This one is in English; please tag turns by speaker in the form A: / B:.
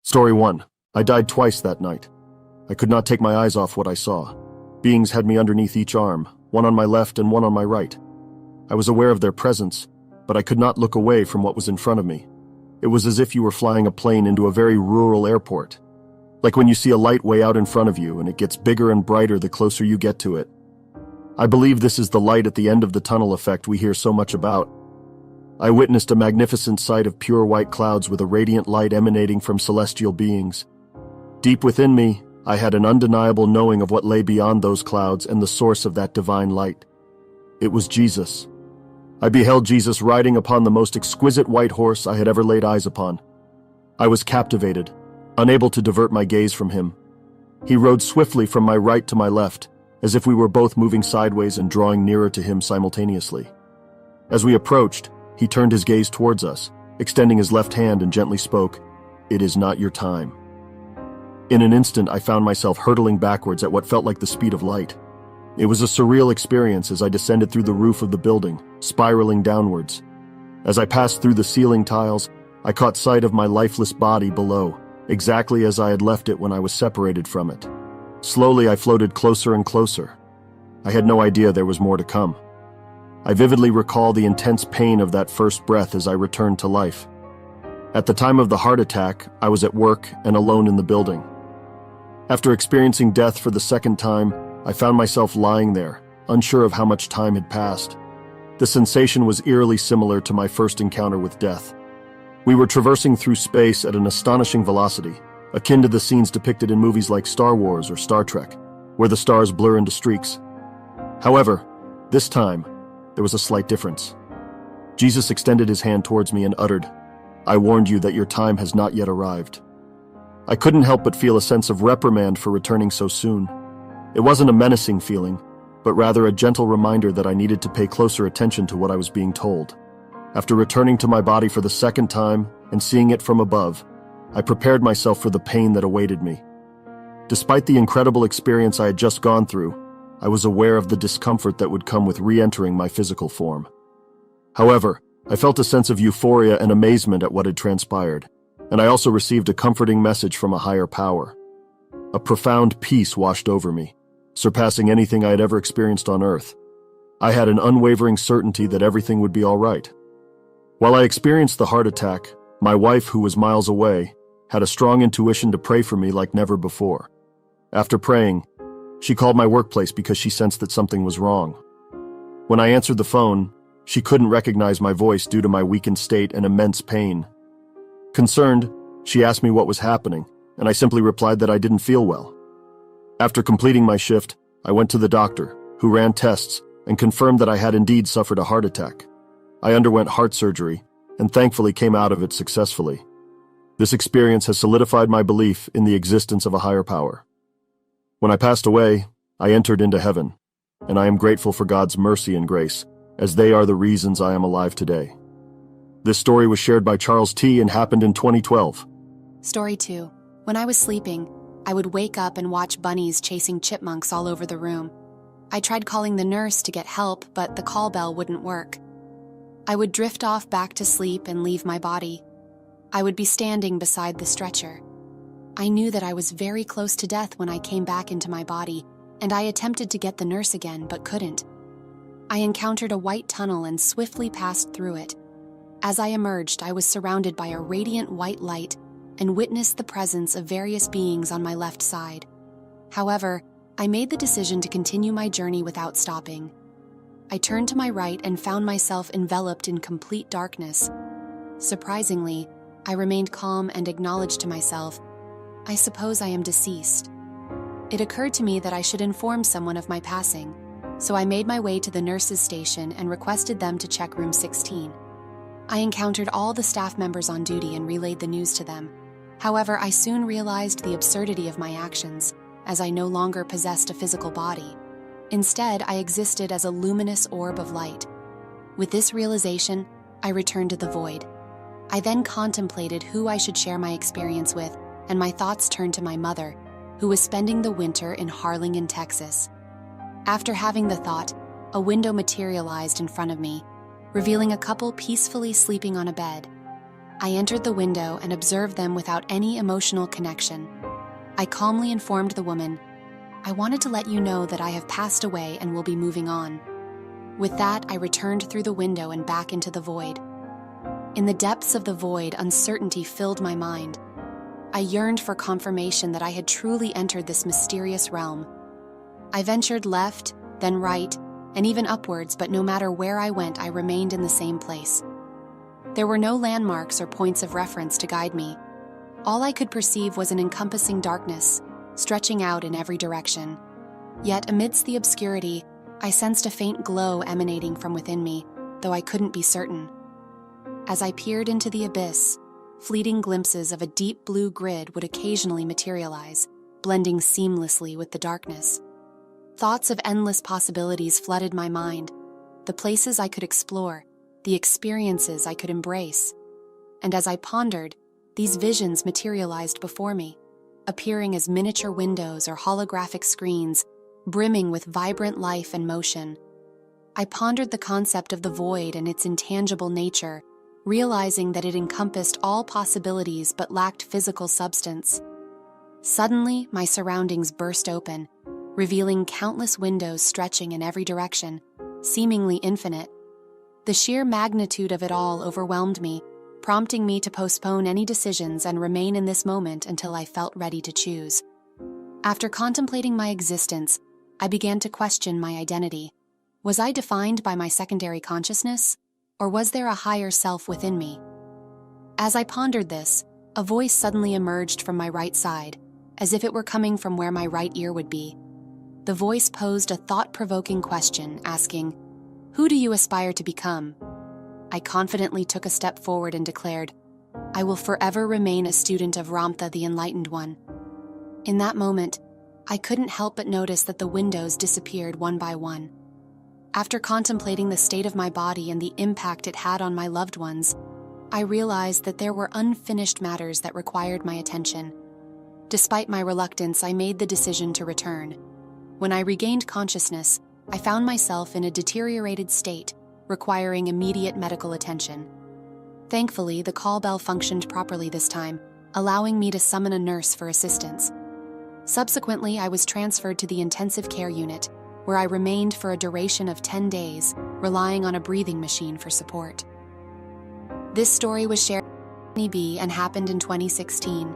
A: Story 1. I died twice that night. I could not take my eyes off what I saw. Beings had me underneath each arm, one on my left and one on my right. I was aware of their presence, but I could not look away from what was in front of me. It was as if you were flying a plane into a very rural airport. Like when you see a light way out in front of you and it gets bigger and brighter the closer you get to it. I believe this is the light at the end of the tunnel effect we hear so much about. I witnessed a magnificent sight of pure white clouds with a radiant light emanating from celestial beings. Deep within me, I had an undeniable knowing of what lay beyond those clouds and the source of that divine light. It was Jesus. I beheld Jesus riding upon the most exquisite white horse I had ever laid eyes upon. I was captivated, unable to divert my gaze from him. He rode swiftly from my right to my left, as if we were both moving sideways and drawing nearer to him simultaneously. As we approached, he turned his gaze towards us, extending his left hand and gently spoke, "It is not your time." In an instant, I found myself hurtling backwards at what felt like the speed of light. It was a surreal experience as I descended through the roof of the building, spiraling downwards. As I passed through the ceiling tiles, I caught sight of my lifeless body below, exactly as I had left it when I was separated from it. Slowly, I floated closer and closer. I had no idea there was more to come. I vividly recall the intense pain of that first breath as I returned to life. At the time of the heart attack, I was at work and alone in the building. After experiencing death for the second time, I found myself lying there, unsure of how much time had passed. The sensation was eerily similar to my first encounter with death. We were traversing through space at an astonishing velocity, akin to the scenes depicted in movies like Star Wars or Star Trek, where the stars blur into streaks. However, this time, there was a slight difference. Jesus extended his hand towards me and uttered, "I warned you that your time has not yet arrived." I couldn't help but feel a sense of reprimand for returning so soon. It wasn't a menacing feeling, but rather a gentle reminder that I needed to pay closer attention to what I was being told. After returning to my body for the second time and seeing it from above, I prepared myself for the pain that awaited me. Despite the incredible experience I had just gone through, I was aware of the discomfort that would come with re-entering my physical form. However, I felt a sense of euphoria and amazement at what had transpired, and I also received a comforting message from a higher power. A profound peace washed over me, surpassing anything I had ever experienced on Earth. I had an unwavering certainty that everything would be all right. While I experienced the heart attack, my wife, who was miles away, had a strong intuition to pray for me like never before. After praying, she called my workplace because she sensed that something was wrong. When I answered the phone, she couldn't recognize my voice due to my weakened state and immense pain. Concerned, she asked me what was happening, and I simply replied that I didn't feel well. After completing my shift, I went to the doctor, who ran tests and confirmed that I had indeed suffered a heart attack. I underwent heart surgery, and thankfully came out of it successfully. This experience has solidified my belief in the existence of a higher power. When I passed away, I entered into heaven, and I am grateful for God's mercy and grace, as they are the reasons I am alive today. This story was shared by Charles T. and happened in 2012.
B: Story 2. When I was sleeping, I would wake up and watch bunnies chasing chipmunks all over the room. I tried calling the nurse to get help, but the call bell wouldn't work. I would drift off back to sleep and leave my body. I would be standing beside the stretcher. I knew that I was very close to death when I came back into my body, and I attempted to get the nurse again, but couldn't. I encountered a white tunnel and swiftly passed through it. As I emerged, I was surrounded by a radiant white light and witnessed the presence of various beings on my left side. However, I made the decision to continue my journey without stopping. I turned to my right and found myself enveloped in complete darkness. Surprisingly, I remained calm and acknowledged to myself, "I suppose I am deceased." It occurred to me that I should inform someone of my passing, so I made my way to the nurse's station and requested them to check room 16. I encountered all the staff members on duty and relayed the news to them. However, I soon realized the absurdity of my actions, as I no longer possessed a physical body. Instead, I existed as a luminous orb of light. With this realization, I returned to the void. I then contemplated who I should share my experience with, and my thoughts turned to my mother, who was spending the winter in Harlingen, Texas. After having the thought, a window materialized in front of me, revealing a couple peacefully sleeping on a bed. I entered the window and observed them without any emotional connection. I calmly informed the woman, "I wanted to let you know that I have passed away and will be moving on." With that, I returned through the window and back into the void. In the depths of the void, uncertainty filled my mind. I yearned for confirmation that I had truly entered this mysterious realm. I ventured left, then right, and even upwards, but no matter where I went, I remained in the same place. There were no landmarks or points of reference to guide me. All I could perceive was an encompassing darkness, stretching out in every direction. Yet amidst the obscurity, I sensed a faint glow emanating from within me, though I couldn't be certain. As I peered into the abyss, fleeting glimpses of a deep blue grid would occasionally materialize, blending seamlessly with the darkness. Thoughts of endless possibilities flooded my mind, the places I could explore, the experiences I could embrace. And as I pondered, these visions materialized before me, appearing as miniature windows or holographic screens, brimming with vibrant life and motion. I pondered the concept of the void and its intangible nature, realizing that it encompassed all possibilities but lacked physical substance. Suddenly, my surroundings burst open, revealing countless windows stretching in every direction, seemingly infinite. The sheer magnitude of it all overwhelmed me, prompting me to postpone any decisions and remain in this moment until I felt ready to choose. After contemplating my existence, I began to question my identity. Was I defined by my secondary consciousness, or was there a higher self within me? As I pondered this, a voice suddenly emerged from my right side, as if it were coming from where my right ear would be. The voice posed a thought-provoking question, asking, "Who do you aspire to become?" I confidently took a step forward and declared, "I will forever remain a student of Ramtha, the Enlightened One." In that moment, I couldn't help but notice that the windows disappeared one by one. After contemplating the state of my body and the impact it had on my loved ones, I realized that there were unfinished matters that required my attention. Despite my reluctance, I made the decision to return. When I regained consciousness, I found myself in a deteriorated state, requiring immediate medical attention. Thankfully, the call bell functioned properly this time, allowing me to summon a nurse for assistance. Subsequently, I was transferred to the intensive care unit, where I remained for a duration of 10 days, relying on a breathing machine for support. This story was shared by NDE and happened in 2016.